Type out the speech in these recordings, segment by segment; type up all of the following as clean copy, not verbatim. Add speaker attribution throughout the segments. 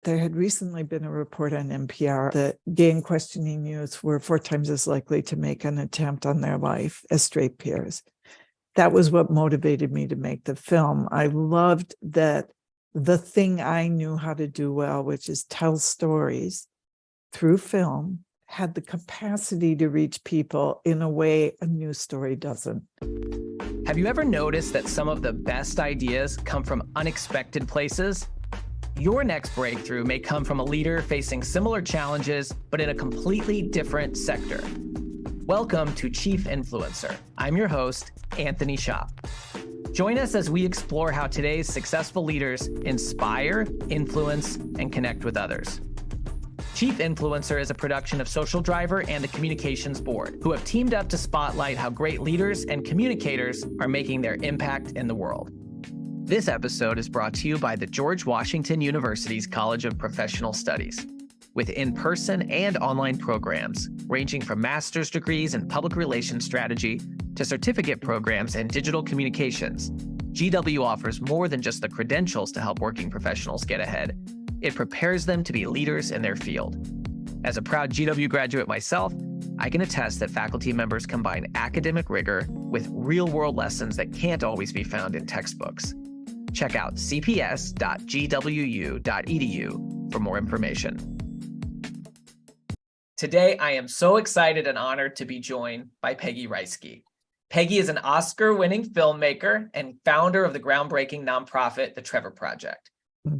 Speaker 1: There had recently been a report on NPR that gay and questioning youth were 4 times as likely to make an attempt on their life as straight peers. That was what motivated me to make the film. I loved that the thing I knew how to do well, which is tell stories through film, had the capacity to reach people in a way a news story doesn't.
Speaker 2: Have you ever noticed that some of the best ideas come from unexpected places? Your next breakthrough may come from a leader facing similar challenges, but in a completely different sector. Welcome to Chief Influencer. I'm your host, Anthony Shop. Join us as we explore how today's successful leaders inspire, influence, and connect with others. Chief Influencer is a production of Social Driver and the Communications Board, who have teamed up to spotlight how great leaders and communicators are making their impact in the world. This episode is brought to you by the George Washington University's College of Professional Studies. With in-person and online programs, ranging from master's degrees in public relations strategy to certificate programs in digital communications, GW offers more than just the credentials to help working professionals get ahead. It prepares them to be leaders in their field. As a proud GW graduate myself, I can attest that faculty members combine academic rigor with real-world lessons that can't always be found in textbooks. Check out cps.gwu.edu for more information. Today, I am so excited and honored to be joined by Peggy Rajski. Peggy is an Oscar-winning filmmaker and founder of the groundbreaking nonprofit, the Trevor Project.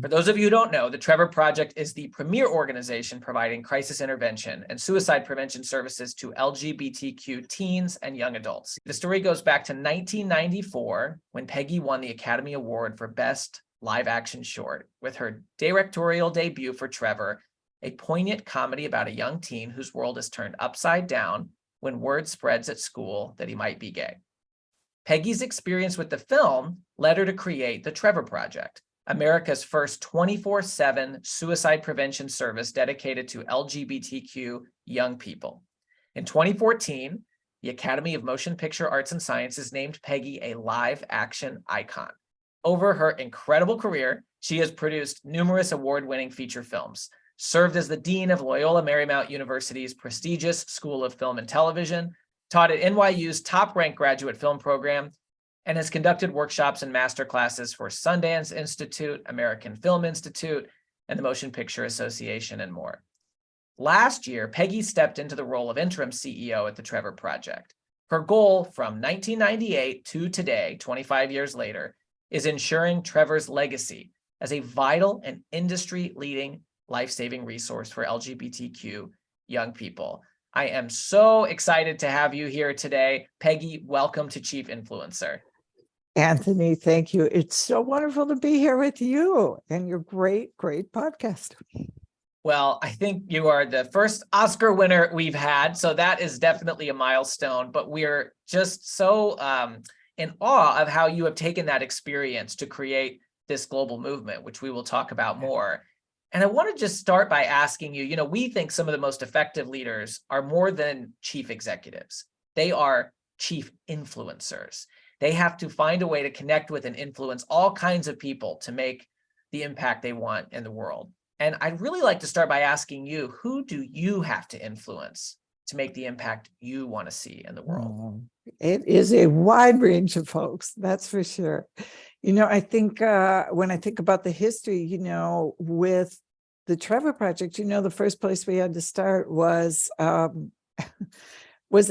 Speaker 2: For those of you who don't know, the Trevor Project is the premier organization providing crisis intervention and suicide prevention services to LGBTQ teens and young adults. The story goes back to 1994 when Peggy won the Academy Award for Best Live Action Short with her directorial debut for Trevor, a poignant comedy about a young teen whose world is turned upside down when word spreads at school that he might be gay. Peggy's experience with the film led her to create the Trevor Project, America's first 24/7 suicide prevention service dedicated to LGBTQ young people. In 2014, the Academy of Motion Picture Arts and Sciences named Peggy a live action icon. Over her incredible career, she has produced numerous award-winning feature films, served as the Dean of Loyola Marymount University's prestigious School of Film and Television, taught at NYU's top-ranked graduate film program, and has conducted workshops and masterclasses for Sundance Institute, American Film Institute, and the Motion Picture Association, and more. Last year, Peggy stepped into the role of interim CEO at the Trevor Project. Her goal from 1998 to today, 25 years later, is ensuring Trevor's legacy as a vital and industry-leading life-saving resource for LGBTQ young people. I am so excited to have you here today. Peggy, welcome to Chief Influencer.
Speaker 1: Anthony, thank you. It's so wonderful to be here with you and your great podcast.
Speaker 2: Well, I think you are the first Oscar winner we've had, so that is definitely a milestone, but we're just so in awe of how you have taken that experience to create this global movement, which we will talk about more. And I want to just start by asking you, we think some of the most effective leaders are more than chief executives. They are chief influencers. They have to find a way to connect with and influence all kinds of people to make the impact they want in the world. And I'd really like to start by asking you, who do you have to influence to make the impact you want to see in the world?
Speaker 1: It is a wide range of folks, that's for sure. I think when I think about the history, with the Trevor Project, the first place we had to start was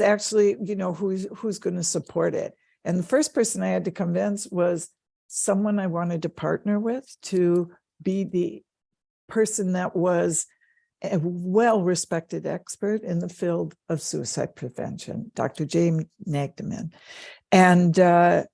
Speaker 1: actually, who's going to support it. And the first person I had to convince was someone I wanted to partner with to be the person that was a well-respected expert in the field of suicide prevention, Dr. James Nagdeman. And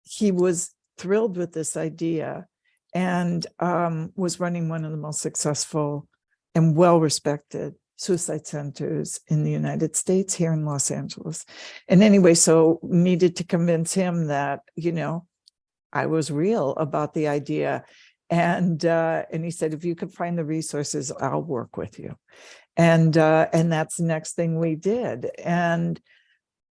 Speaker 1: he was thrilled with this idea and was running one of the most successful and well-respected suicide centers in the United States here in Los Angeles. And anyway, so needed to convince him that, I was real about the idea. And he said, if you could find the resources, I'll work with you. And that's the next thing we did. And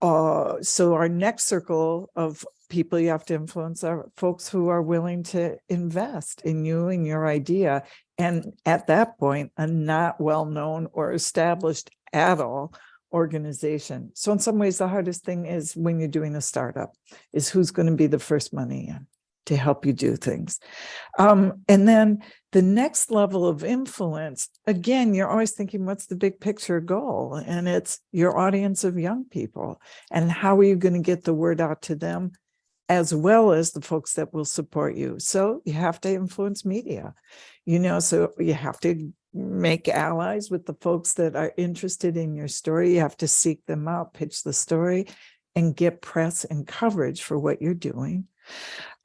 Speaker 1: so our next circle of people you have to influence are folks who are willing to invest in you and your idea. And at that point, a not well-known or established at all organization. So in some ways, the hardest thing is when you're doing a startup is who's going to be the first money in to help you do things. And then the next level of influence, again, you're always thinking, what's the big picture goal? And it's your audience of young people. And how are you going to get the word out to them, as well as the folks that will support you? So you have to influence media, so you have to make allies with the folks that are interested in your story. You have to seek them out, pitch the story, and get press and coverage for what you're doing.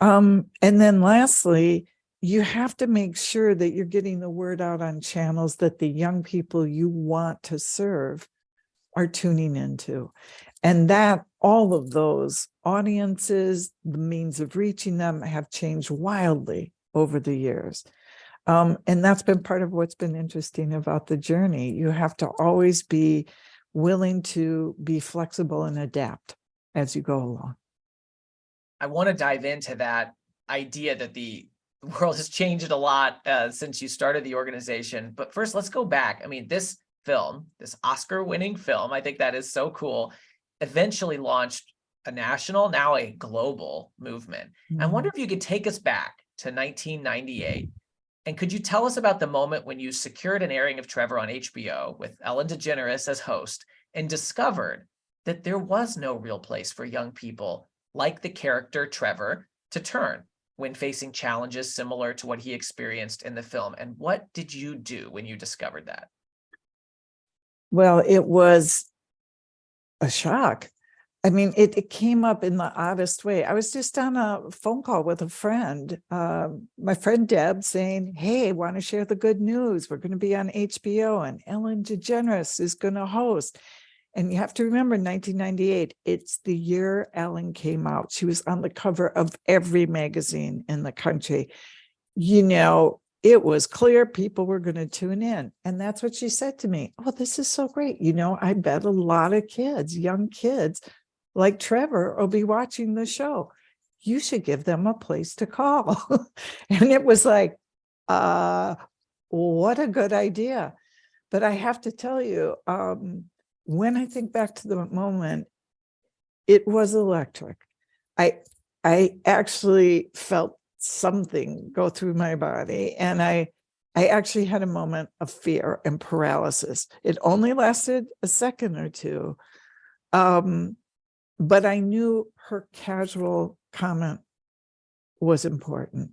Speaker 1: And then lastly, you have to make sure that you're getting the word out on channels that the young people you want to serve are tuning into. And that all of those audiences, the means of reaching them have changed wildly over the years. And that's been part of what's been interesting about the journey. You have to always be willing to be flexible and adapt as you go along.
Speaker 2: I want to dive into that idea that the world has changed a lot since you started the organization. But first, let's go back. I mean, this film, this Oscar-winning film, I think that is so cool, eventually launched a national, now a global movement. I wonder if you could take us back to 1998. And could you tell us about the moment when you secured an airing of Trevor on HBO with Ellen DeGeneres as host and discovered that there was no real place for young people like the character Trevor to turn when facing challenges similar to what he experienced in the film? And what did you do when you discovered that?
Speaker 1: Well, it was a shock. I mean, it came up in the oddest way. I was just on a phone call with a friend, my friend Deb, saying, hey, want to share the good news? We're going to be on HBO and Ellen DeGeneres is going to host. And you have to remember 1998, it's the year Ellen came out. She was on the cover of every magazine in the country. It was clear people were going to tune in. And that's what she said to me. Oh, this is so great. I bet a lot of kids, young kids like Trevor, will be watching the show. You should give them a place to call. And it was like, what a good idea. But I have to tell you, when I think back to the moment, it was electric. I actually felt something go through my body, and I actually had a moment of fear and paralysis. It only lasted a second or two, but I knew her casual comment was important.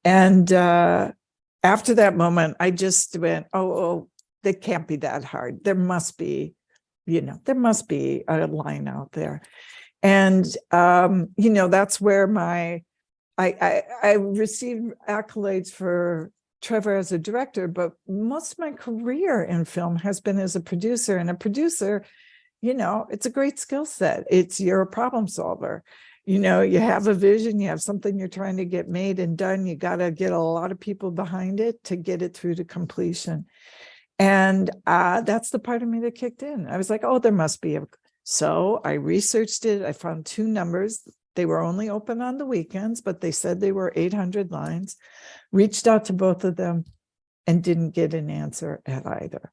Speaker 1: And after that moment, I just went, oh, that can't be that hard. There must be a line out there. And, that's where I received accolades for Trevor as a director, but most of my career in film has been as a producer. And a producer, it's a great skill set. You're a problem solver. You have a vision, you have something you're trying to get made and done. You got to get a lot of people behind it to get it through to completion. And that's the part of me that kicked in. I was like, oh, there must be So I researched it. I found 2 numbers. They were only open on the weekends, but they said they were 800 lines. Reached out to both of them and didn't get an answer at either.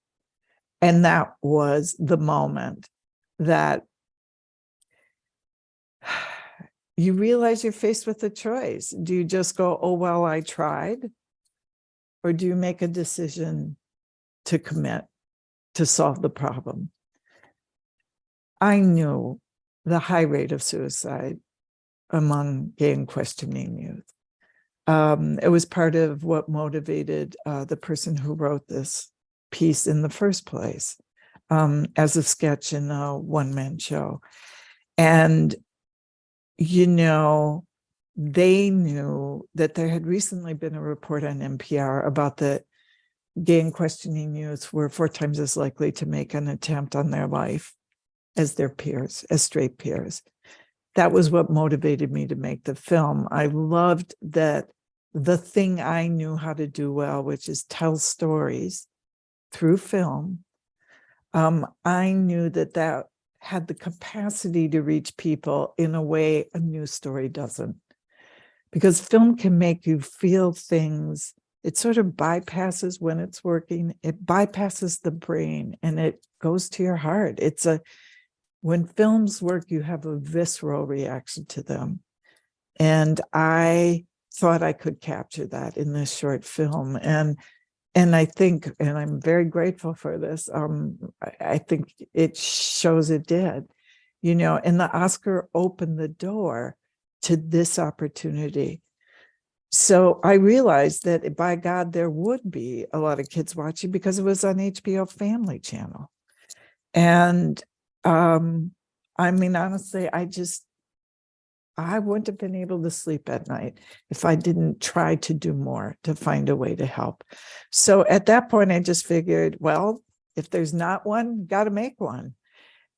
Speaker 1: And that was the moment that you realize you're faced with a choice. Do you just go, oh, well, I tried? Or do you make a decision to commit to solve the problem? I knew the high rate of suicide among gay and questioning youth. It was part of what motivated the person who wrote this piece in the first place, as a sketch in a one-man show. And, they knew that there had recently been a report on NPR about the gay and questioning youth were 4 times as likely to make an attempt on their life as their peers, as straight peers. That was what motivated me to make the film. I loved that the thing I knew how to do well, which is tell stories through film. I knew that had the capacity to reach people in a way a news story doesn't. Because film can make you feel things. It sort of bypasses when it's working. It bypasses the brain and it goes to your heart. When films work, you have a visceral reaction to them. And I thought I could capture that in this short film. And I think, and I'm very grateful for this, I think it shows it did, and the Oscar opened the door to this opportunity. So I realized that by God, there would be a lot of kids watching because it was on HBO Family Channel. And I mean, honestly, I wouldn't have been able to sleep at night if I didn't try to do more to find a way to help. So at that point, I just figured, well, if there's not one, got to make one.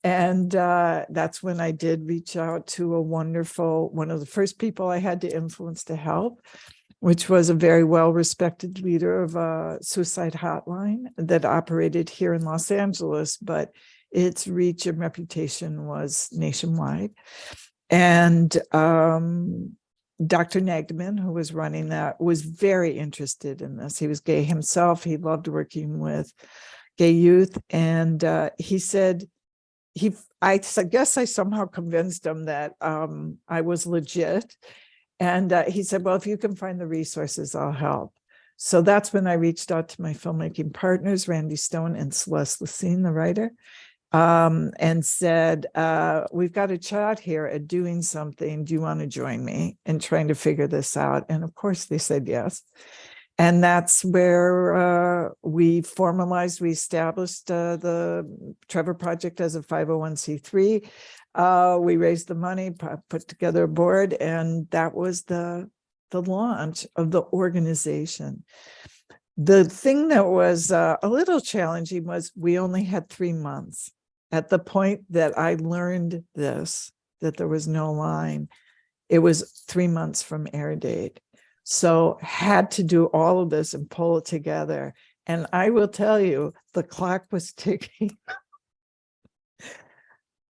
Speaker 1: And that's when I did reach out to one of the first people I had to influence to help, which was a very well-respected leader of a suicide hotline that operated here in Los Angeles, but its reach and reputation was nationwide. And Dr. Nagdeman, who was running that, was very interested in this. He was gay himself. He loved working with gay youth. And he said, I guess I somehow convinced him that I was legit. And he said, well, if you can find the resources, I'll help. So that's when I reached out to my filmmaking partners, Randy Stone and Celeste Lacine, the writer, and said, we've got a chat here at doing something. Do you want to join me in trying to figure this out? And of course they said yes. And that's where we established the Trevor Project as a 501c3. We raised the money, put together a board, and that was the launch of the organization. The thing that was a little challenging was we only had 3 months. At the point that I learned that there was no line, it was 3 months from air date. So had to do all of this and pull it together. And I will tell you, the clock was ticking.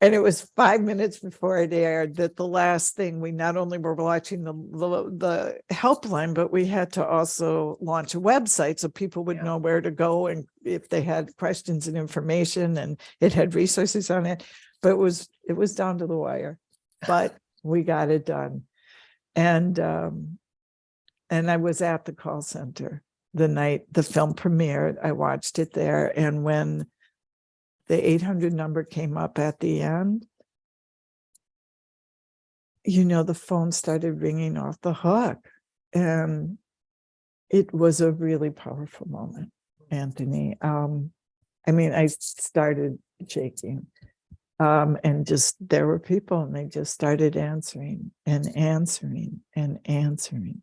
Speaker 1: And it was 5 minutes before it aired that the last thing, we not only were watching the helpline, but we had to also launch a website so people would know where to go and if they had questions and information, and it had resources on it. But it was down to the wire, but we got it done. And I was at the call center the night the film premiered. I watched it there. And when the 800 number came up at the end, the phone started ringing off the hook. And it was a really powerful moment, Anthony. I mean, I started shaking. And just there were people and they just started answering and answering and answering.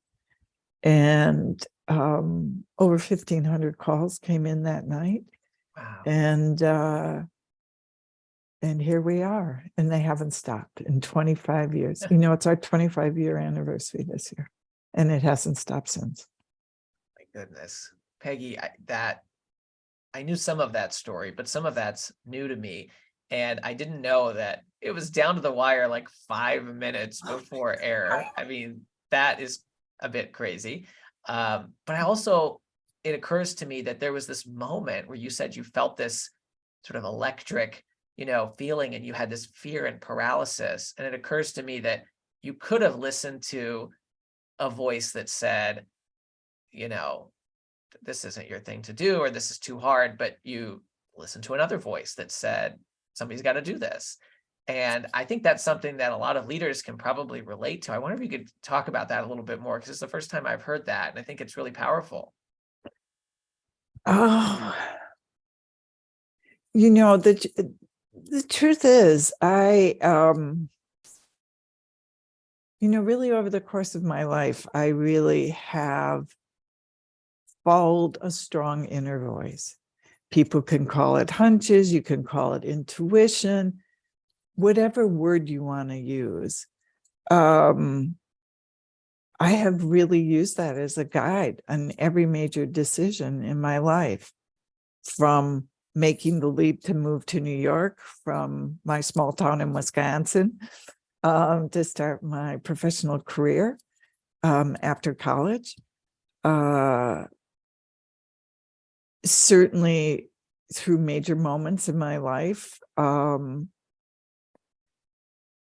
Speaker 1: And over 1,500 calls came in that night.
Speaker 2: Wow.
Speaker 1: And here we are, and they haven't stopped in 25 years. It's our 25-year anniversary this year, and it hasn't stopped since.
Speaker 2: My goodness, Peggy, I knew some of that story, but some of that's new to me. And I didn't know that it was down to the wire like 5 minutes before air. I mean, that is a bit crazy. But it occurs to me that there was this moment where you said you felt this sort of electric, feeling, and you had this fear and paralysis. And it occurs to me that you could have listened to a voice that said, this isn't your thing to do, or this is too hard, but you listened to another voice that said, somebody's got to do this. And I think that's something that a lot of leaders can probably relate to. I wonder if you could talk about that a little bit more, because it's the first time I've heard that. And I think it's really powerful.
Speaker 1: Oh, the truth is, I, really over the course of my life, I really have followed a strong inner voice. People can call it hunches, you can call it intuition, whatever word you want to use. I have really used that as a guide on every major decision in my life, from making the leap to move to New York from my small town in Wisconsin to start my professional career after college. Certainly through major moments in my life. I'm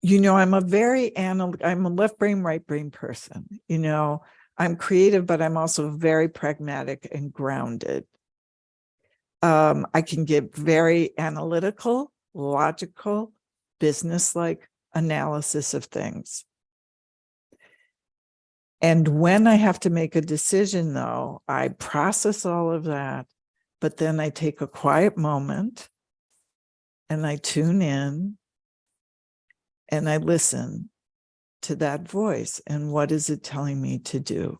Speaker 1: a left brain, right brain person. I'm creative, but I'm also very pragmatic and grounded. I can get very analytical, logical, business-like analysis of things. And when I have to make a decision, though, I process all of that, but then I take a quiet moment and I tune in and I listen to that voice. And what is it telling me to do?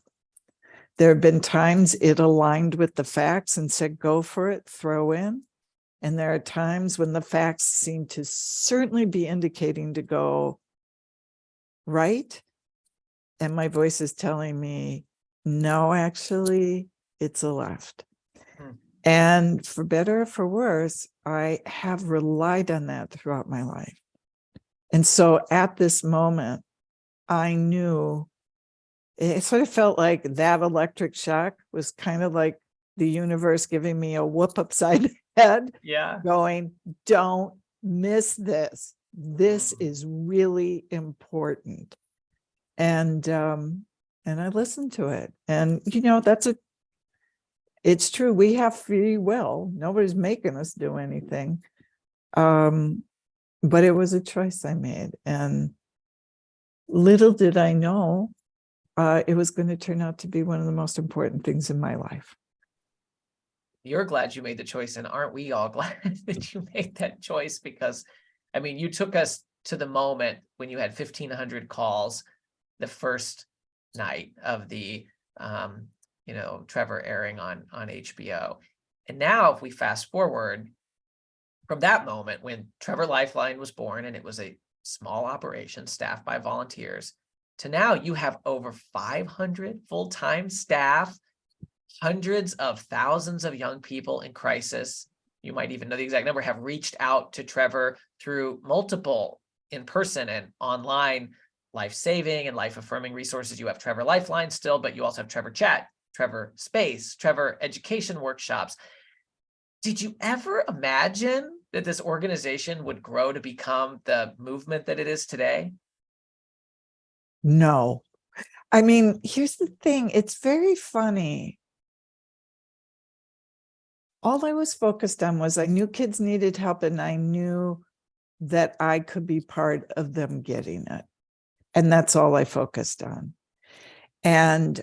Speaker 1: There have been times it aligned with the facts and said, go for it, throw in. And there are times when the facts seem to certainly be indicating to go right. And my voice is telling me, no, actually, it's a left. And for better or for worse, I have relied on that throughout my life. And so at this moment, I knew it sort of felt like that electric shock was kind of like the universe giving me a whoop upside the head.
Speaker 2: Yeah.
Speaker 1: Going, don't miss this. This is really important. And I listened to it. And, it's true. We have free will. Nobody's making us do anything. But it was a choice I made. And little did I know, it was going to turn out to be one of the most important things in my life.
Speaker 2: You're glad you made the choice, and aren't we all glad that you made that choice? Because, I mean, you took us to the moment when you had 1,500 calls the first night of the, Trevor airing on HBO. And now if we fast forward from that moment when Trevor Lifeline was born, and it was a small operation staffed by volunteers, to now you have over 500 full-time staff, hundreds of thousands of young people in crisis. You might even know the exact number, have reached out to Trevor through multiple in-person and online life-saving and life-affirming resources. You have Trevor Lifeline still, but you also have Trevor Chat, Trevor Space, Trevor Education Workshops. Did you ever imagine that this organization would grow to become the movement that it is today?
Speaker 1: No. I mean, here's the thing. It's very funny. All I was focused on was I knew kids needed help, and I knew that I could be part of them getting it. And that's all I focused on. And,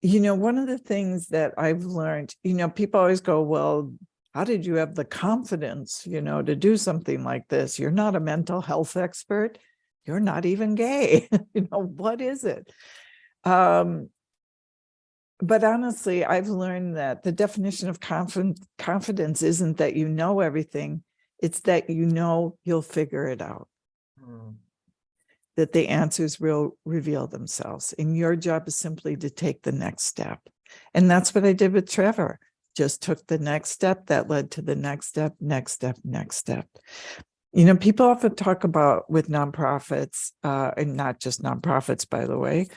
Speaker 1: one of the things that I've learned, people always go, well, how did you have the confidence, to do something like this? You're not a mental health expert. You're not even gay. What is it? But honestly, I've learned that the definition of confidence isn't that you know everything. It's that you'll figure it out. That the answers will reveal themselves. And your job is simply to take the next step. And that's what I did with Trevor. Just took the next step that led to the next step, next step, next step. People often talk about with nonprofits, and not just nonprofits, by the way,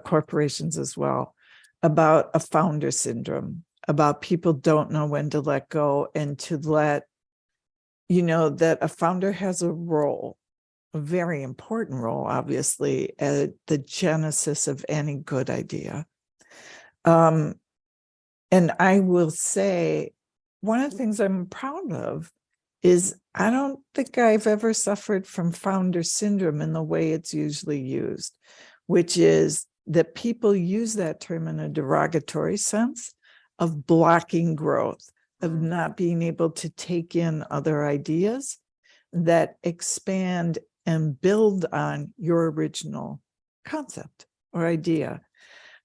Speaker 1: corporations as well, about a founder syndrome, about people don't know when to let go and to let, that a founder has a role, a very important role, obviously, at the genesis of any good idea. And I will say, one of the things I'm proud of is I don't think I've ever suffered from founder syndrome in the way it's usually used, which is that people use that term in a derogatory sense of blocking growth, of not being able to take in other ideas that expand and build on your original concept or idea.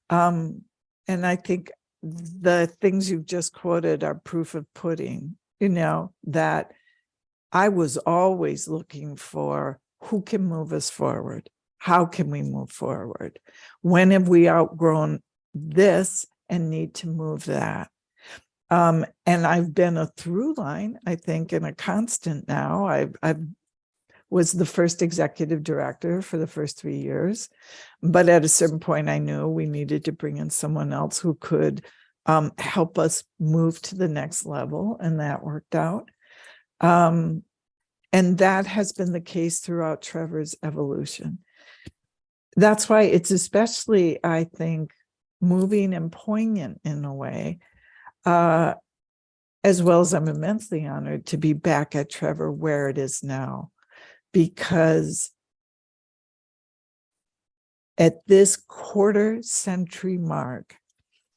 Speaker 1: And I think the things you've just quoted are proof of pudding, that I was always looking for who can move us forward. How can we move forward? When have we outgrown this and need to move that? And I've been a through line, I think, and a constant now. I was the first executive director for the first 3 years, but at a certain point, I knew we needed to bring in someone else who could help us move to the next level, and that worked out. And that has been the case throughout Trevor's evolution. That's why it's especially, I think, moving and poignant in a way, as well as I'm immensely honored to be back at Trevor where it is now, because at this quarter century mark,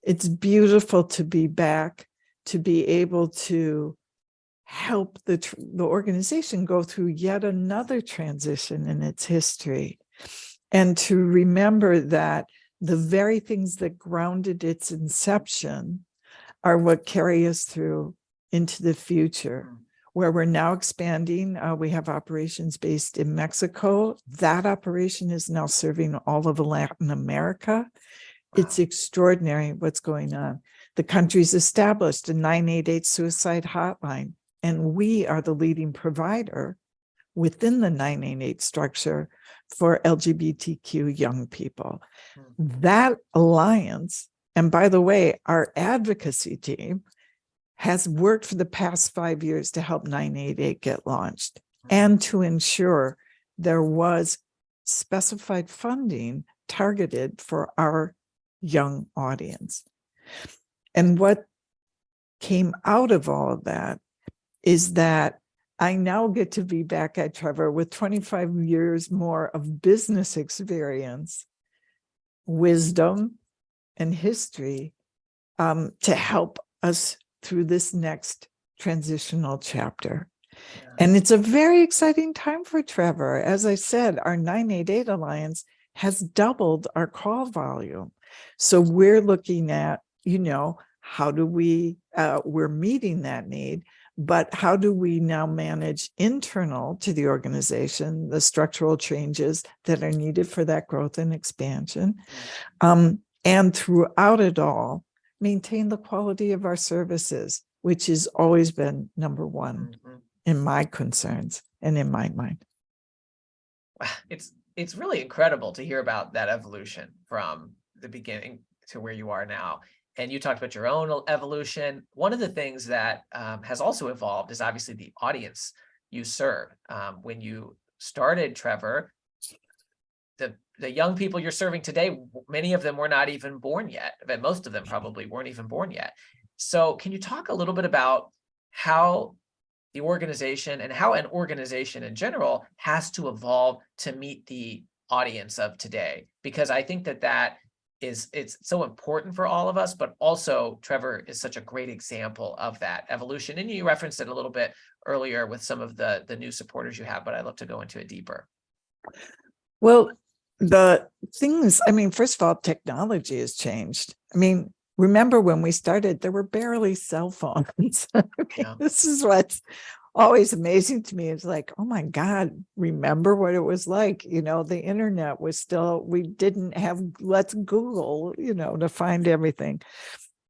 Speaker 1: it's beautiful to be back, to be able to help the organization go through yet another transition in its history, and to remember that the very things that grounded its inception are what carry us through into the future, where we're now expanding. We have operations based in Mexico. That operation is now serving all of Latin America. Wow. It's extraordinary what's going on. The country's established a 988 suicide hotline, and we are the leading provider within the 988 structure for LGBTQ young people. That alliance, and by the way, our advocacy team has worked for the past 5 years to help 988 get launched and to ensure there was specified funding targeted for our young audience. And what came out of all of that is that I now get to be back at Trevor with 25 years more of business experience, wisdom, and history to help us through this next transitional chapter. Yeah. And it's a very exciting time for Trevor. As I said, our 988 Alliance has doubled our call volume. So we're looking at, how do we, we're meeting that need, but how do we now manage internal to the organization, the structural changes that are needed for that growth and expansion? And throughout it all, maintain the quality of our services, which has always been number one in my concerns and in my mind.
Speaker 2: It's really incredible to hear about that evolution from the beginning to where you are now. And you talked about your own evolution. One of the things that has also evolved is obviously the audience you serve. When you started Trevor, the young people you're serving today, many of them were not even born yet, but most of them probably weren't even born yet. So can you talk a little bit about how the organization and how an organization in general has to evolve to meet the audience of today? Because I think that it's so important for all of us, but also Trevor is such a great example of that evolution. And you referenced it a little bit earlier with some of the new supporters you have, but I'd love to go into it deeper.
Speaker 1: Well, the things, first of all, technology has changed. Remember when we started, there were barely cell phones.
Speaker 2: Yeah.
Speaker 1: This is what's always amazing to me. It's like, oh my God, remember what it was like? The internet was still, we didn't have, let's Google, to find everything.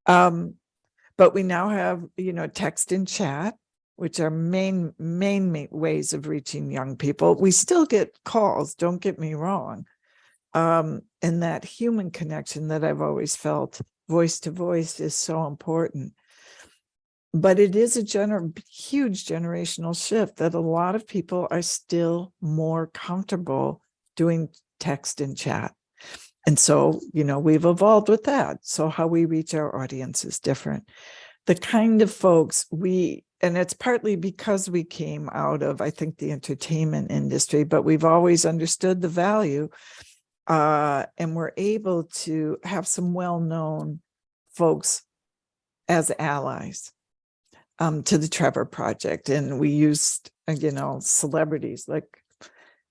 Speaker 1: But we now have, text and chat, which are main ways of reaching young people. We still get calls, don't get me wrong. And that human connection that I've always felt, voice to voice, is so important. But it is a huge generational shift that a lot of people are still more comfortable doing text and chat. And so, we've evolved with that. So how we reach our audience is different. The kind of folks and it's partly because we came out of, I think, the entertainment industry, but we've always understood the value. And we're able to have some well-known folks as allies to the Trevor Project. And we used, celebrities like,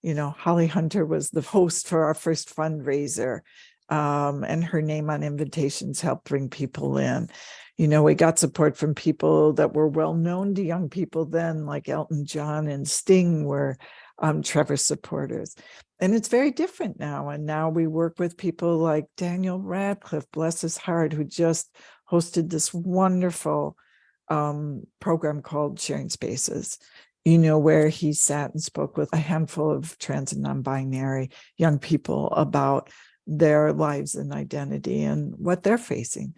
Speaker 1: Holly Hunter was the host for our first fundraiser, and her name on invitations helped bring people in. We got support from people that were well known to young people then, like Elton John and Sting were Trevor supporters. And it's very different now. And now we work with people like Daniel Radcliffe, bless his heart, who just hosted this wonderful program called Sharing Spaces, where he sat and spoke with a handful of trans and non-binary young people about their lives and identity and what they're facing.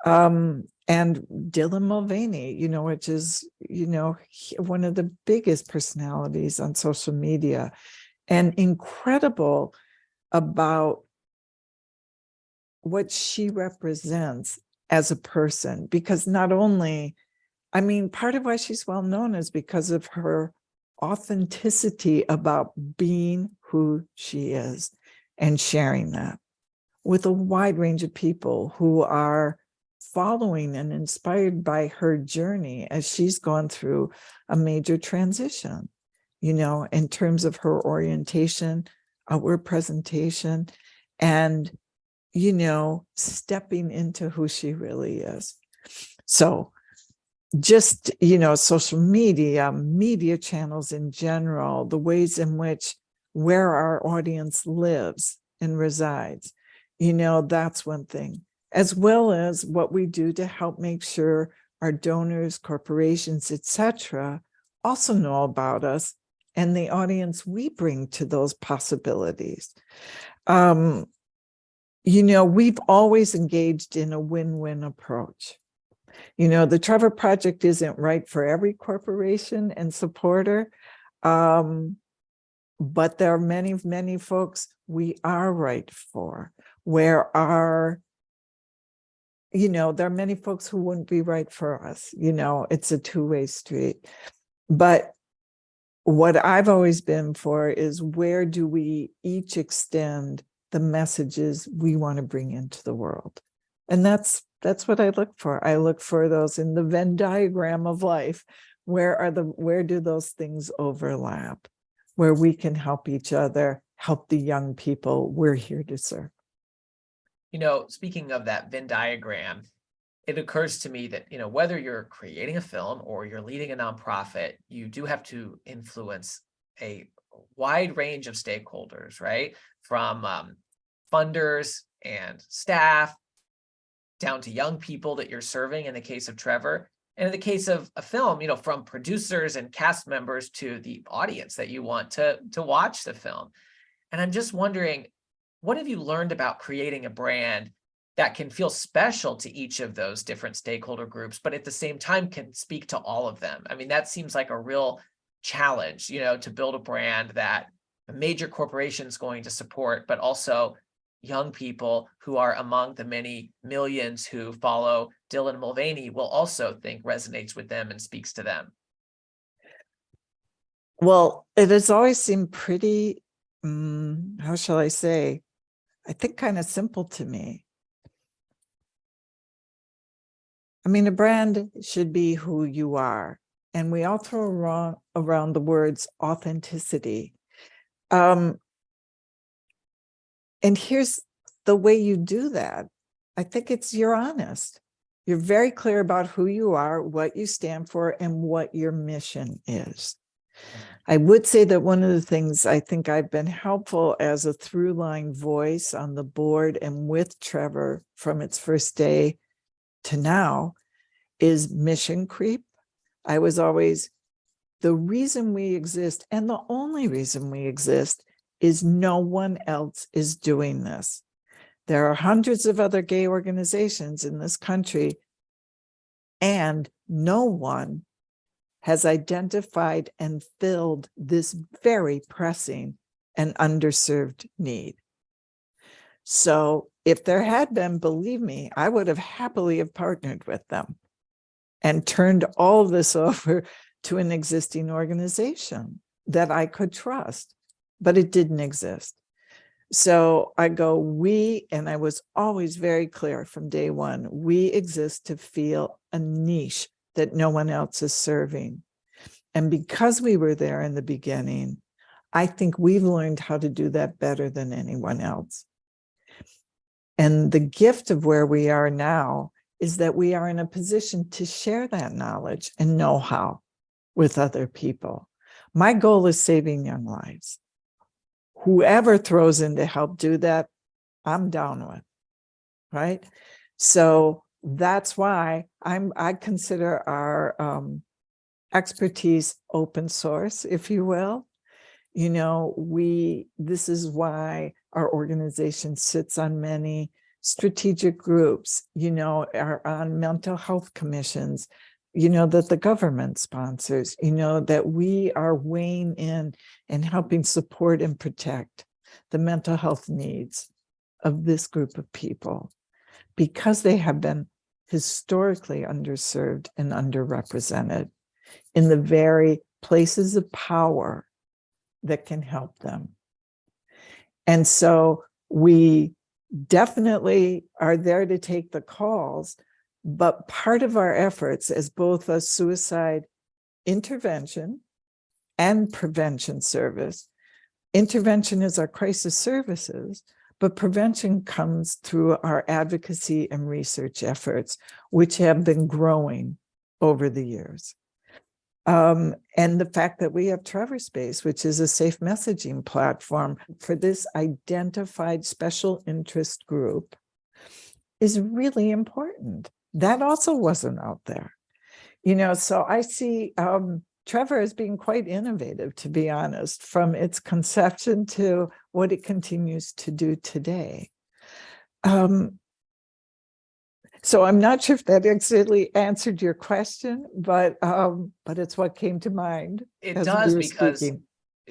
Speaker 1: And Dylan Mulvaney, which is, one of the biggest personalities on social media, and incredible about what she represents as a person, because not only, part of why she's well known is because of her authenticity about being who she is and sharing that with a wide range of people who are following and inspired by her journey as she's gone through a major transition, in terms of her orientation, outward presentation, and, stepping into who she really is. So just, social media channels in general, the ways in which where our audience lives and resides, that's one thing, as well as what we do to help make sure our donors, corporations, etc., also know about us and the audience we bring to those possibilities. We've always engaged in a win-win approach. The Trevor Project isn't right for every corporation and supporter, but there are many, many folks we are right for, there are many folks who wouldn't be right for us. It's a two-way street. But what I've always been for is, where do we each extend the messages we want to bring into the world? And that's what I look for. I look for those in the Venn diagram of life. Where do those things overlap, where we can help each other, help the young people we're here to serve?
Speaker 2: Speaking of that Venn diagram, it occurs to me that, whether you're creating a film or you're leading a nonprofit, you do have to influence a wide range of stakeholders, right? From funders and staff down to young people that you're serving in the case of Trevor. And in the case of a film, from producers and cast members to the audience that you want to watch the film. And I'm just wondering, what have you learned about creating a brand that can feel special to each of those different stakeholder groups, but at the same time can speak to all of them? That seems like a real challenge, to build a brand that a major corporation is going to support, but also young people who are among the many millions who follow Dylan Mulvaney will also think resonates with them and speaks to them.
Speaker 1: Well, it has always seemed pretty, how shall I say, I think kind of simple to me. A brand should be who you are. And we all throw around the words authenticity. And here's the way you do that. I think you're honest. You're very clear about who you are, what you stand for, and what your mission is. I would say that one of the things I think I've been helpful as a through line voice on the board and with Trevor from its first day to now is mission creep. I was always, the reason we exist and the only reason we exist is no one else is doing this. There are hundreds of other gay organizations in this country, and no one has identified and filled this very pressing and underserved need. So if there had been, believe me, I would have happily have partnered with them and turned all of this over to an existing organization that I could trust, but it didn't exist. So I go, and I was always very clear from day one, we exist to fill a niche that no one else is serving. And because we were there in the beginning, I think we've learned how to do that better than anyone else. And the gift of where we are now is that we are in a position to share that knowledge and know-how with other people. My goal is saving young lives. Whoever throws in to help do that, I'm down with, right? So that's why I consider our expertise open source, if you will. You know, this is why our organization sits on many strategic groups, you know, are on mental health commissions, you know, that the government sponsors, you know, that we are weighing in and helping support and protect the mental health needs of this group of people, because they have been historically underserved and underrepresented in the very places of power that can help them. And so we definitely are there to take the calls, but part of our efforts as both a suicide intervention and prevention service, intervention is our crisis services, but prevention comes through our advocacy and research efforts, which have been growing over the years. And the fact that we have Trevor Space, which is a safe messaging platform for this identified special interest group, is really important. That also wasn't out there. You know, so I see Trevor as being quite innovative, to be honest, from its conception to what it continues to do today. So I'm not sure if that exactly answered your question, but it's what came to mind.
Speaker 2: It
Speaker 1: as
Speaker 2: does,
Speaker 1: we were
Speaker 2: because
Speaker 1: speaking.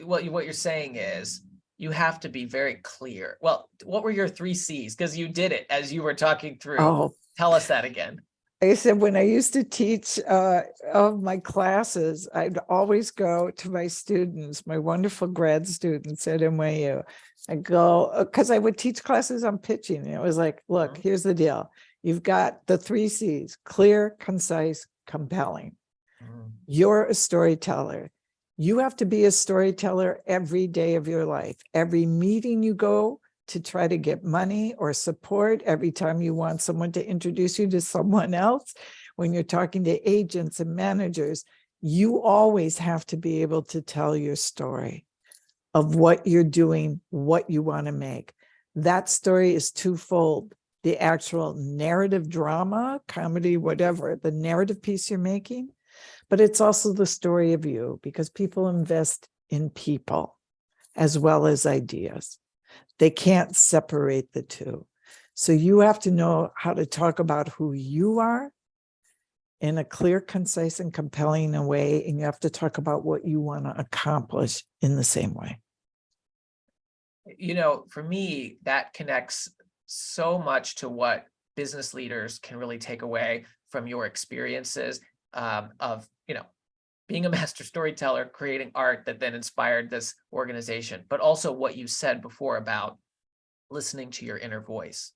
Speaker 2: what you're saying is you have to be very clear. Well, what were your 3 C's? Because you did it as you were talking through.
Speaker 1: Oh,
Speaker 2: Tell us that again.
Speaker 1: like I said, when I used to teach of my classes, I'd always go to my students, my wonderful grad students at NYU. I'd go, because I would teach classes on pitching. And it was like, look, here's the deal. You've got the 3 C's: clear, concise, compelling. You're a storyteller. You have to be a storyteller every day of your life. Every meeting you go to try to get money or support, every time you want someone to introduce you to someone else, when you're talking to agents and managers, you always have to be able to tell your story of what you're doing, what you want to make. That story is twofold: the actual narrative drama, comedy, whatever, the narrative piece you're making, but it's also the story of you, because people invest in people as well as ideas. They can't separate the two. So you have to know how to talk about who you are in a clear, concise, and compelling way, and you have to talk about what you want to accomplish in the same way.
Speaker 2: You know, for me, that connects so much to what business leaders can really take away from your experiences of, you know, being a master storyteller, creating art that then inspired this organization, but also what you said before about listening to your inner voice.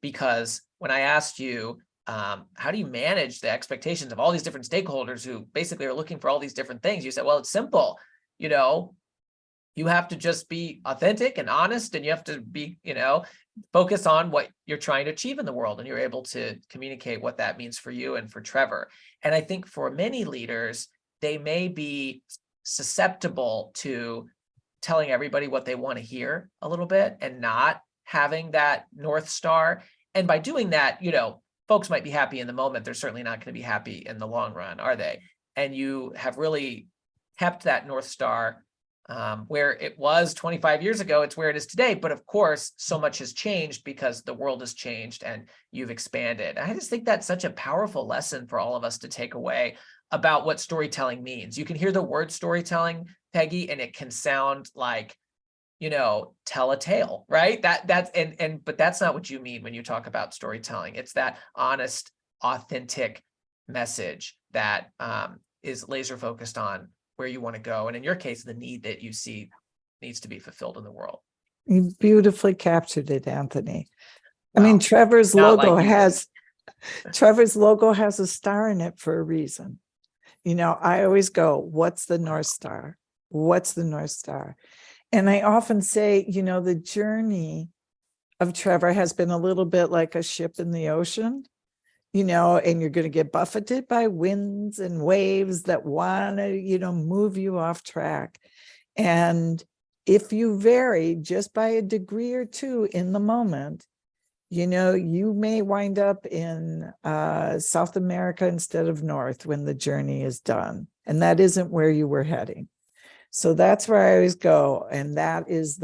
Speaker 2: Because when I asked you, how do you manage the expectations of all these different stakeholders who basically are looking for all these different things? You said, well, it's simple. You know, you have to just be authentic and honest, and you have to be, you know, focus on what you're trying to achieve in the world, and you're able to communicate what that means for you and for Trevor. And I think for many leaders, they may be susceptible to telling everybody what they want to hear a little bit and not having that North Star. And by doing that, you know, folks might be happy in the moment. They're certainly not going to be happy in the long run, are they? And you have really kept that North Star where it was 25 years ago. It's where it is today. But of course, so much has changed because the world has changed and you've expanded. I just think that's such a powerful lesson for all of us to take away about what storytelling means. You can hear the word storytelling, Peggy, and it can sound like, you know, tell a tale, right? But that's not what you mean when you talk about storytelling. It's that honest, authentic message that is laser focused on where you want to go. And in your case, the need that you see needs to be fulfilled in the world.
Speaker 1: You beautifully captured it, Anthony.
Speaker 2: Wow.
Speaker 1: I mean, Trevor's
Speaker 2: Not
Speaker 1: logo
Speaker 2: like you.
Speaker 1: has a star in it for a reason. You know, I always go, what's the North Star? What's the North Star? And I often say, you know, the journey of Trevor has been a little bit like a ship in the ocean, you know, and you're going to get buffeted by winds and waves that want to, you know, move you off track. And if you vary just by a degree or two in the moment, You may wind up in South America instead of North when the journey is done. And that isn't where you were heading. So that's where I always go. And that is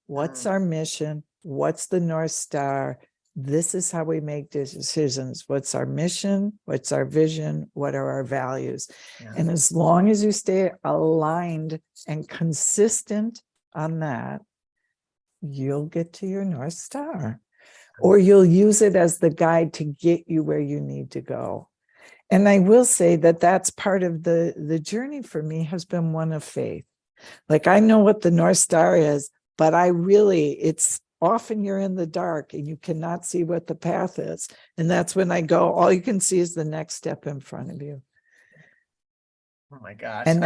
Speaker 1: what's our mission? What's the North Star? This is how we make decisions. What's our mission? What's our vision? What are our values?
Speaker 2: Yeah.
Speaker 1: And as long as you stay aligned and consistent on that, you'll get to your North Star, or you'll use it as the guide to get you where you need to go. And I will say that that's part of the journey for me, has been one of faith. Like, I know what the North Star is, but it's often you're in the dark and you cannot see what the path is. And that's when I go, all you can see is the next step in front of you.
Speaker 2: Oh my gosh.
Speaker 1: And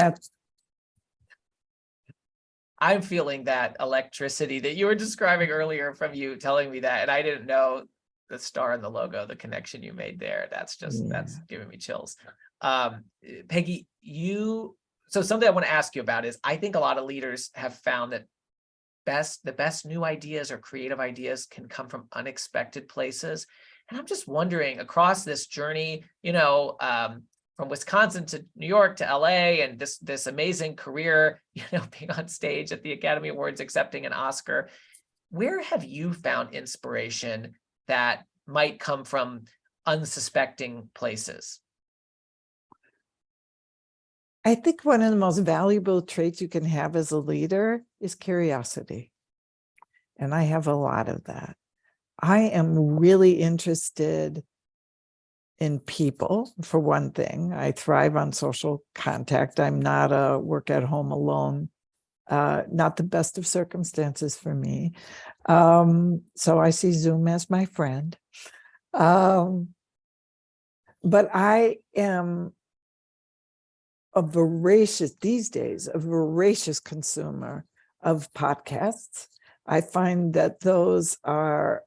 Speaker 2: I'm feeling that electricity that you were describing earlier from you telling me that, and I didn't know the star and the logo, the connection you made there. That's giving me chills. Peggy, so something I want to ask you about is, I think a lot of leaders have found that the best new ideas or creative ideas can come from unexpected places. And I'm just wondering, across this journey, from Wisconsin to New York to LA, and this amazing career, being on stage at the Academy Awards, accepting an Oscar, where have you found inspiration that might come from unsuspecting places?
Speaker 1: I think one of the most valuable traits you can have as a leader is curiosity. And I have a lot of that. I am really interested in people, for one thing. I thrive on social contact. I'm not a work at home alone, not the best of circumstances for me. So I see Zoom as my friend. But I am these days, a voracious consumer of podcasts. I find that those are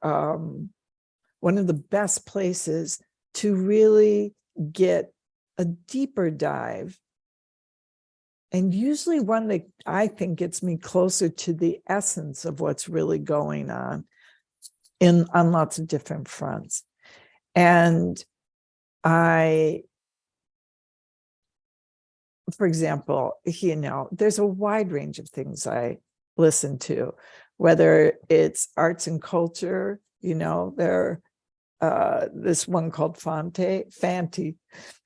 Speaker 1: one of the best places to really get a deeper dive, and usually one that I think gets me closer to the essence of what's really going on on lots of different fronts. And for example, there's a wide range of things I listen to, whether it's arts and culture. This one called Fanti,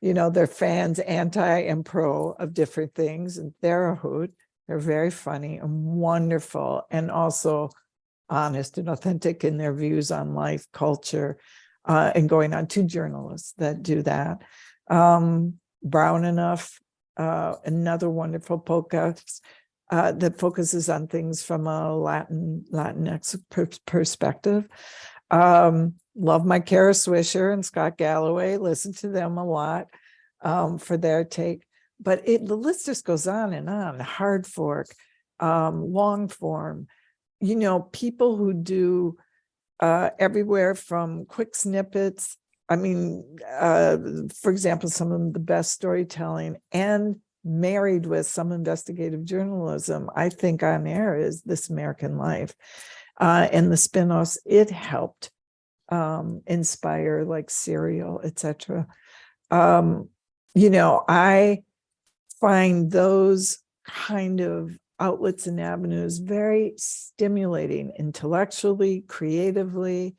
Speaker 1: they're fans, anti and pro of different things, and they're a hoot. They're very funny and wonderful, and also honest and authentic in their views on life, culture, and going on. 2 journalists that do that. Brown Enough, another wonderful podcast that focuses on things from a Latinx perspective. Love my Kara Swisher and Scott Galloway. Listen to them a lot for their take. But the list just goes on and on. Hard fork, long form. People who do everywhere from quick snippets. I mean, for example, some of the best storytelling, and married with some investigative journalism, I think, on air is This American Life. And the spin-offs it helped inspire, like Serial, etc. I find those kind of outlets and avenues very stimulating, intellectually, creatively,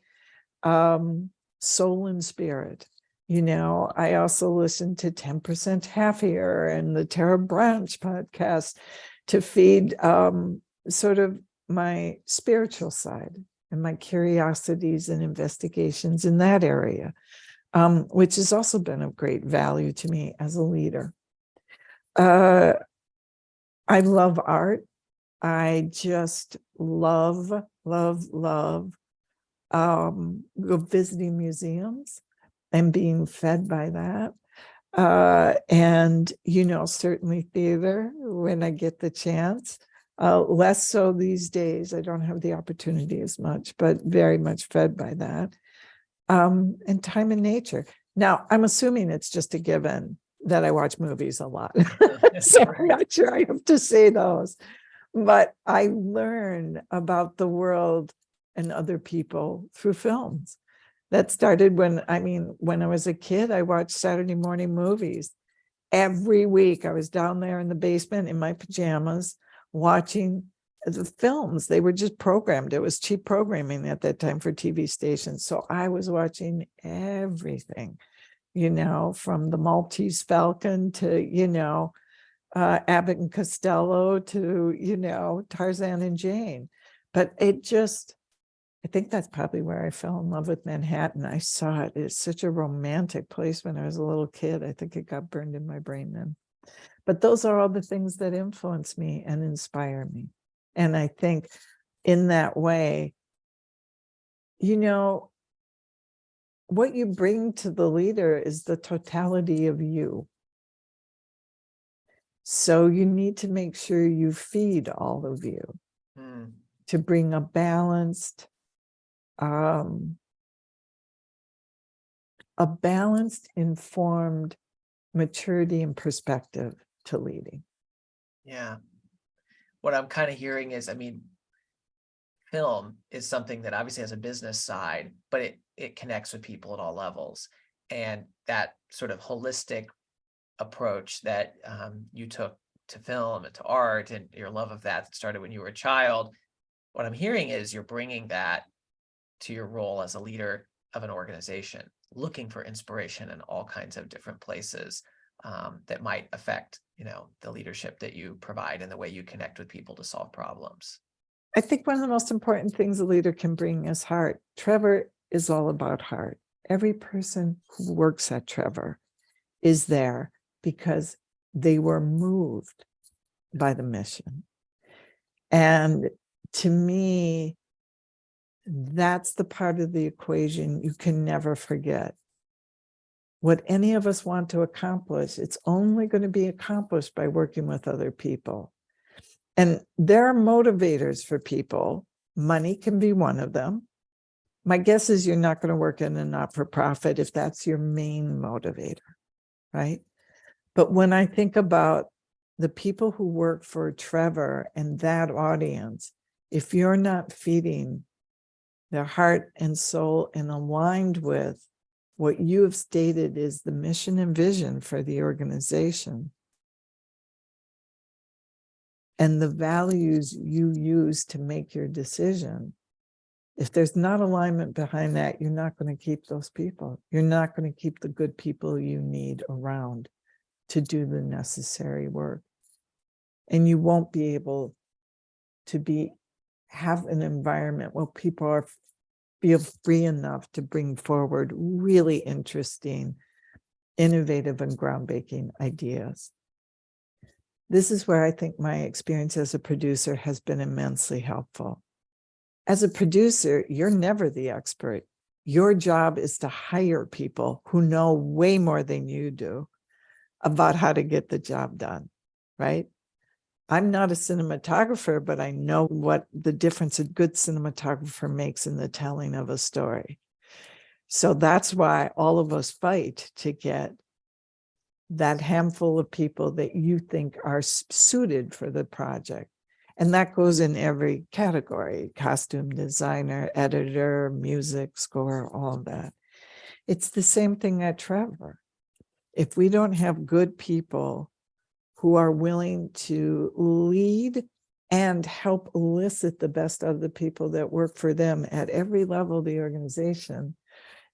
Speaker 1: soul and spirit. I also listen to 10% Happier and the Tara Branch podcast to feed sort of my spiritual side and my curiosities and investigations in that area, which has also been of great value to me as a leader. I love art. I just love visiting museums and being fed by that. And, certainly theater when I get the chance. Less so these days. I don't have the opportunity as much, but very much fed by that. And time in nature. Now, I'm assuming it's just a given that I watch movies a lot. So I'm not sure I have to say those. But I learn about the world and other people through films. That started when I was a kid, I watched Saturday morning movies. Every week I was down there in the basement in my pajamas watching the films. They were just programmed. It was cheap programming at that time for TV stations. So I was watching everything, from the Maltese Falcon to, Abbott and Costello to, Tarzan and Jane. But I think that's probably where I fell in love with Manhattan. I saw it. It's such a romantic place when I was a little kid. I think it got burned in my brain then. But those are all the things that influence me and inspire me. And I think in that way, what you bring to the leader is the totality of you. So you need to make sure you feed all of you to bring a balanced, informed maturity and perspective to leading.
Speaker 2: Yeah. What I'm kind of hearing is, film is something that obviously has a business side, but it connects with people at all levels. And that sort of holistic approach that you took to film and to art, and your love of that started when you were a child. What I'm hearing is you're bringing that to your role as a leader of an organization, looking for inspiration in all kinds of different places that might affect, the leadership that you provide and the way you connect with people to solve problems.
Speaker 1: I think one of the most important things a leader can bring is heart. Trevor is all about heart. Every person who works at Trevor is there because they were moved by the mission. And to me, that's the part of the equation you can never forget. What any of us want to accomplish, it's only going to be accomplished by working with other people. And there are motivators for people. Money can be one of them. My guess is you're not going to work in a not-for-profit if that's your main motivator, right? But when I think about the people who work for Trevor and that audience, if you're not feeding their heart and soul and aligned with what you have stated is the mission and vision for the organization, and the values you use to make your decision, if there's not alignment behind that, you're not going to keep those people. You're not going to keep the good people you need around to do the necessary work. And you won't be able to have an environment where people feel free enough to bring forward really interesting, innovative, and groundbreaking ideas. This is where I think my experience as a producer has been immensely helpful. As a producer, you're never the expert. Your job is to hire people who know way more than you do about how to get the job done, right? I'm not a cinematographer, but I know what the difference a good cinematographer makes in the telling of a story. So that's why all of us fight to get that handful of people that you think are suited for the project. And that goes in every category: costume designer, editor, music, score, all of that. It's the same thing at Trevor. If we don't have good people who are willing to lead and help elicit the best of the people that work for them at every level of the organization,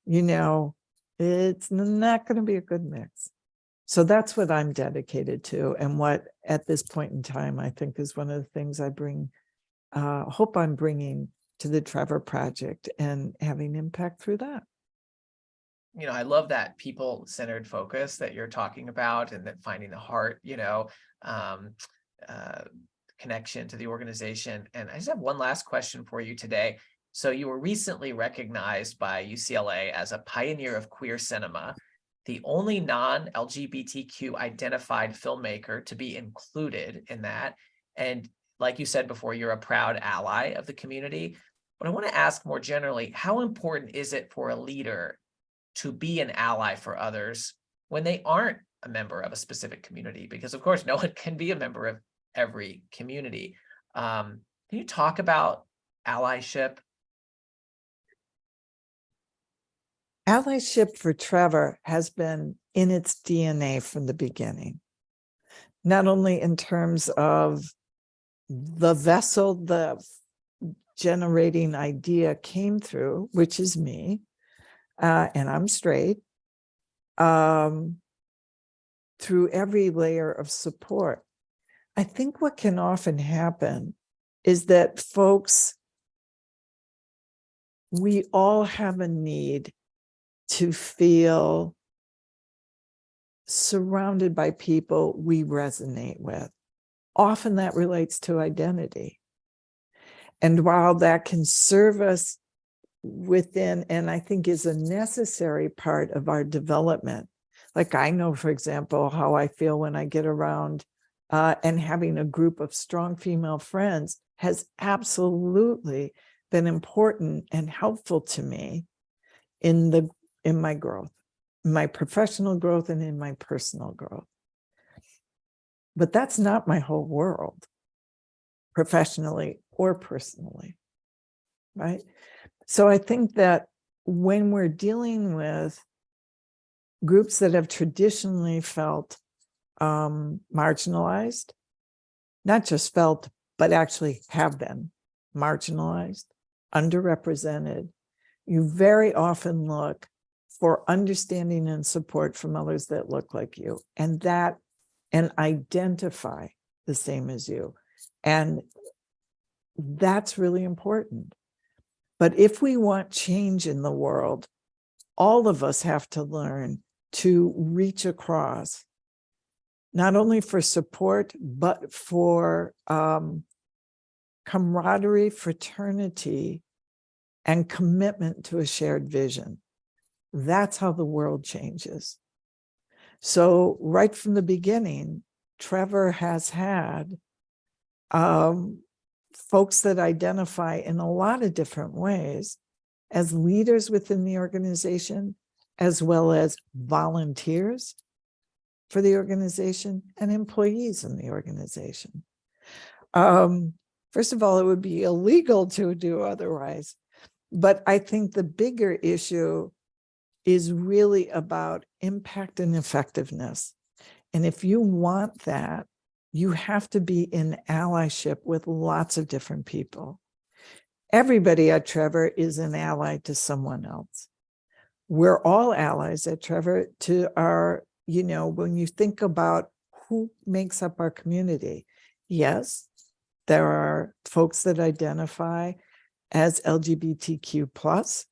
Speaker 1: it's not going to be a good mix. So that's what I'm dedicated to, and what at this point in time, I think is one of the things I hope I'm bringing to the Trevor Project and having impact through that.
Speaker 2: I love that people-centered focus that you're talking about, and that finding the heart, connection to the organization. And I just have one last question for you today. So you were recently recognized by UCLA as a pioneer of queer cinema, the only non-LGBTQ identified filmmaker to be included in that. And like you said before, you're a proud ally of the community. But I want to ask more generally, how important is it for a leader to be an ally for others when they aren't a member of a specific community? Because of course, no one can be a member of every community. Can you talk about allyship
Speaker 1: Allyship for Trevor has been in its DNA from the beginning, not only in terms of the vessel the generating idea came through, which is me, and I'm straight, through every layer of support. I think what can often happen is that folks, we all have a need to feel surrounded by people we resonate with. Often that relates to identity. And while that can serve us within, and I think is a necessary part of our development, like I know, for example, how I feel when I get around and having a group of strong female friends has absolutely been important and helpful to me in my growth, in my professional growth and in my personal growth. But that's not my whole world, professionally or personally, right? So I think that when we're dealing with groups that have traditionally felt marginalized, not just felt, but actually have been marginalized, underrepresented, you very often look for understanding and support from others that look like you and identify the same as you. And that's really important. But if we want change in the world, all of us have to learn to reach across, not only for support, but for camaraderie, fraternity, and commitment to a shared vision. That's how the world changes. So right from the beginning, Trevor has had folks that identify in a lot of different ways as leaders within the organization, as well as volunteers for the organization and employees in the organization. First of all, it would be illegal to do otherwise. But I think the bigger issue is really about impact and effectiveness. And if you want that, you have to be in allyship with lots of different people. Everybody at Trevor is an ally to someone else. We're all allies at Trevor to our, when you think about who makes up our community, yes, there are folks that identify as LGBTQ+.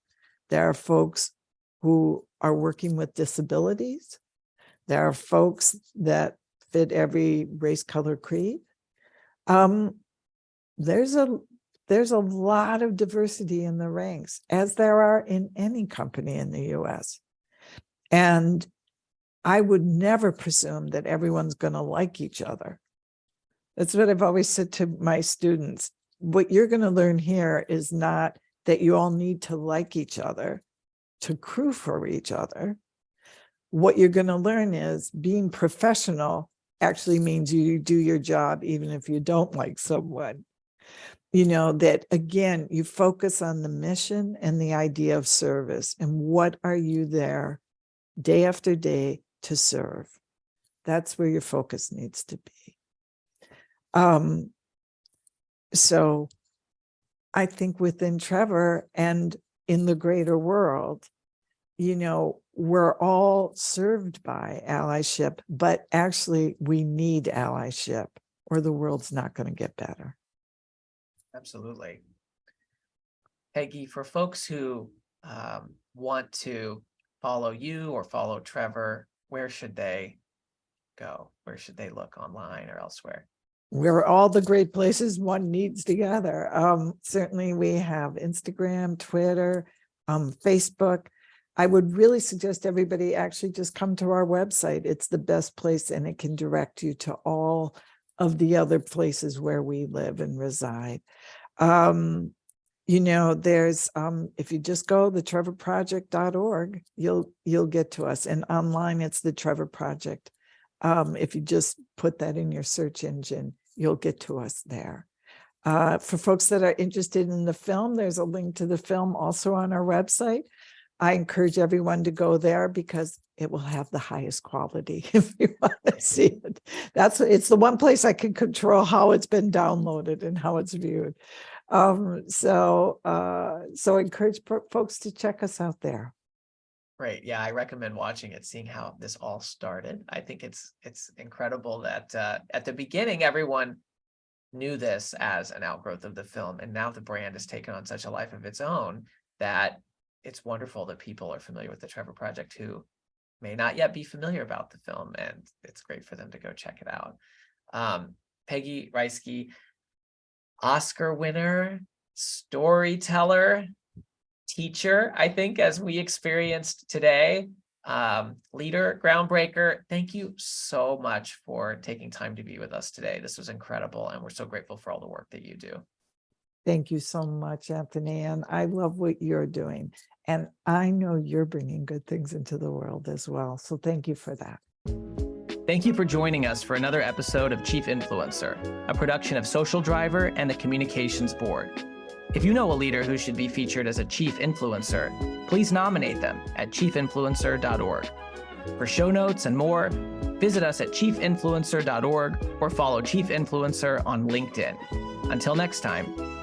Speaker 1: There are folks who are working with disabilities. There are folks that fit every race, color, creed. There's a lot of diversity in the ranks, as there are in any company in the US. And I would never presume that everyone's going to like each other. That's what I've always said to my students. What you're going to learn here is not that you all need to like each other to crew for each other. What you're going to learn is being professional actually means you do your job even if you don't like someone. That again, you focus on the mission and the idea of service and what are you there day after day to serve. That's where your focus needs to be. So I think within Trevor and in the greater world, we're all served by allyship, but actually we need allyship or the world's not going to get better.
Speaker 2: Absolutely. Peggy, for folks who want to follow you or follow Trevor, where should they go? Where should they look, online or elsewhere?
Speaker 1: We're all the great places one needs to gather. Certainly we have Instagram, Twitter, Facebook. I would really suggest everybody actually just come to our website. It's the best place and it can direct you to all of the other places where we live and reside. There's, if you just go thetrevorproject.org, you'll get to us. And online, it's the Trevor Project. If you just put that in your search engine, you'll get to us there. For folks that are interested in the film, there's a link to the film also on our website. I encourage everyone to go there because it will have the highest quality if you want to see it. It's the one place I can control how it's been downloaded and how it's viewed. So encourage folks to check us out there.
Speaker 2: Great. Yeah, I recommend watching it, seeing how this all started. I think it's incredible that at the beginning, everyone knew this as an outgrowth of the film. And now the brand has taken on such a life of its own that it's wonderful that people are familiar with the Trevor Project who may not yet be familiar about the film. And it's great for them to go check it out. Peggy Rajski, Oscar winner, storyteller, teacher, I think, as we experienced today, leader, groundbreaker. Thank you so much for taking time to be with us today. This was incredible, and we're so grateful for all the work that you do.
Speaker 1: Thank you so much, Anthony. And I love what you're doing. And I know you're bringing good things into the world as well. So thank you for that.
Speaker 2: Thank you for joining us for another episode of Chief Influencer, a production of Social Driver and the Communications Board. If you know a leader who should be featured as a chief influencer, please nominate them at chiefinfluencer.org. For show notes and more, visit us at chiefinfluencer.org or follow Chief Influencer on LinkedIn. Until next time.